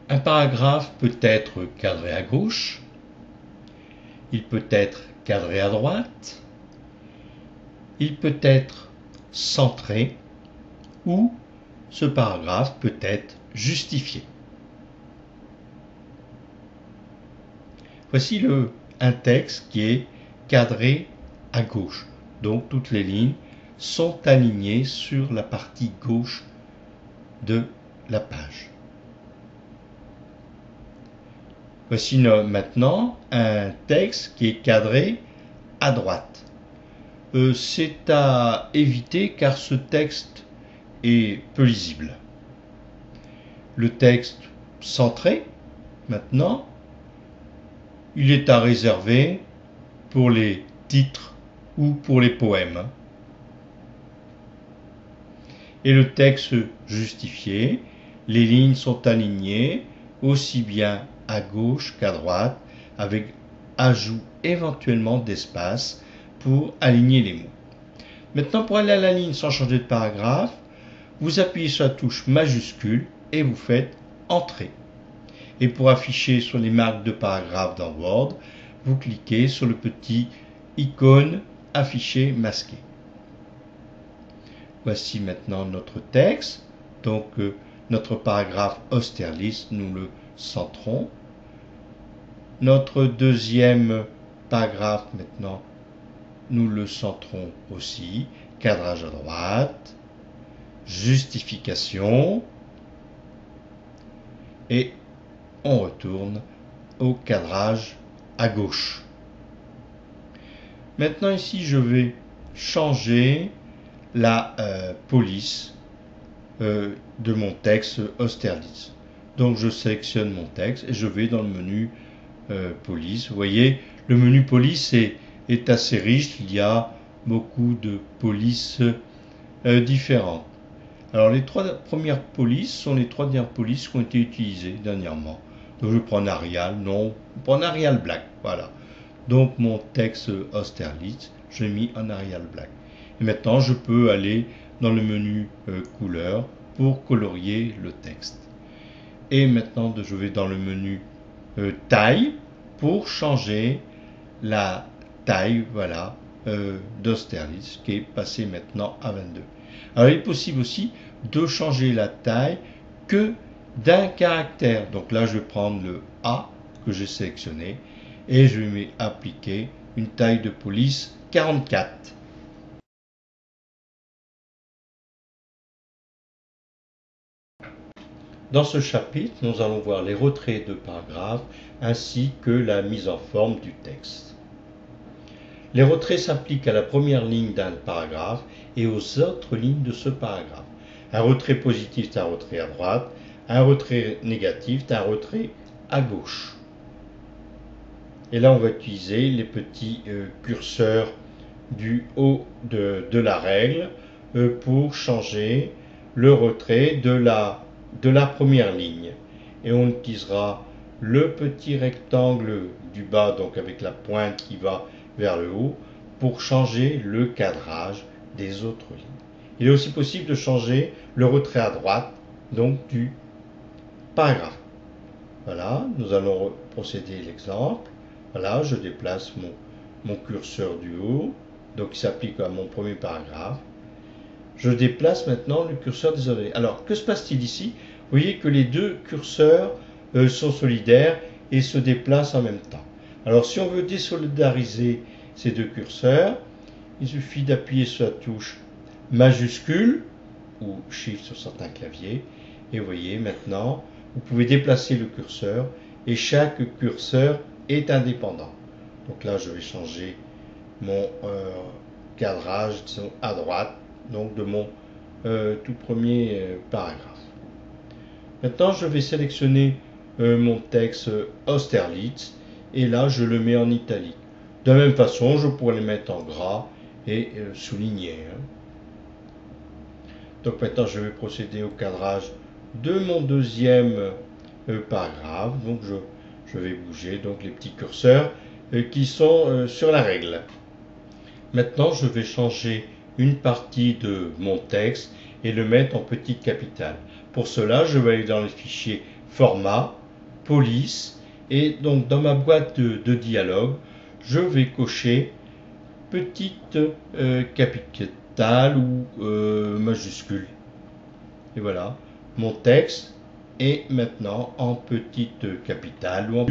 Un paragraphe peut être cadré à gauche, il peut être cadré à droite, il peut être centré ou ce paragraphe peut être justifié. Voici un texte qui est cadré à gauche. Donc toutes les lignes sont alignées sur la partie gauche de la page. Voici maintenant un texte qui est cadré à droite. C'est à éviter car ce texte est peu lisible. Le texte centré, maintenant, il est à réserver pour les titres ou pour les poèmes. Et le texte justifié, les lignes sont alignées aussi bien à gauche qu'à droite, avec ajout éventuellement d'espace pour aligner les mots. Maintenant, pour aller à la ligne sans changer de paragraphe, vous appuyez sur la touche majuscule et vous faites Entrée. Et pour afficher sur les marques de paragraphe dans Word, vous cliquez sur le petit icône Afficher masqué. Voici maintenant notre texte. Donc notre paragraphe Austerlitz, nous le centrons. Notre deuxième paragraphe maintenant, nous le centrons aussi. Cadrage à droite, justification, et on retourne au cadrage à gauche. Maintenant ici, je vais changer la police de mon texte Austerlitz. Donc je sélectionne mon texte et je vais dans le menu police. Vous voyez, le menu police est assez riche, il y a beaucoup de polices différentes. Alors les trois premières polices sont les trois dernières polices qui ont été utilisées dernièrement. Donc je prends Arial, non, je prends Arial Black, voilà. Donc mon texte Austerlitz, je l'ai mis en Arial Black. Et maintenant je peux aller dans le menu couleur pour colorier le texte. Et maintenant je vais dans le menu taille pour changer la taille, voilà, d'Austerlitz qui est passé maintenant à 22. Alors il est possible aussi de changer la taille que d'un caractère. Donc là je vais prendre le A que j'ai sélectionné et je vais appliquer une taille de police 44. Dans ce chapitre, nous allons voir les retraits de paragraphes ainsi que la mise en forme du texte. Les retraits s'appliquent à la première ligne d'un paragraphe et aux autres lignes de ce paragraphe. Un retrait positif est un retrait à droite, un retrait négatif est un retrait à gauche. Et là, on va utiliser les petits curseurs du haut de la règle pour changer le retrait de la première ligne. Et on utilisera le petit rectangle du bas, donc avec la pointe qui va vers le haut, pour changer le cadrage des autres lignes. Il est aussi possible de changer le retrait à droite, donc du paragraphe. Voilà, nous allons procéder à l'exemple. Voilà, je déplace mon curseur du haut, donc il s'applique à mon premier paragraphe. Je déplace maintenant le curseur des autres. Alors, que se passe-t-il ici? Vous voyez que les deux curseurs sont solidaires et se déplacent en même temps. Alors, si on veut désolidariser ces deux curseurs, il suffit d'appuyer sur la touche majuscule ou Shift sur certains claviers. Et vous voyez maintenant, vous pouvez déplacer le curseur et chaque curseur est indépendant. Donc là, je vais changer mon cadrage à droite, donc de mon tout premier paragraphe. Maintenant, je vais sélectionner mon texte Austerlitz et là, je le mets en italique. De la même façon, je pourrais le mettre en gras et souligner. Donc maintenant, je vais procéder au cadrage de mon deuxième paragraphe. Donc je vais bouger donc les petits curseurs qui sont sur la règle. Maintenant, je vais changer une partie de mon texte et le mettre en petite capitale. Pour cela, je vais aller dans le fichier format, police, et donc dans ma boîte de dialogue, je vais cocher petite capitale ou majuscule. Et voilà, mon texte est maintenant en petite capitale ou en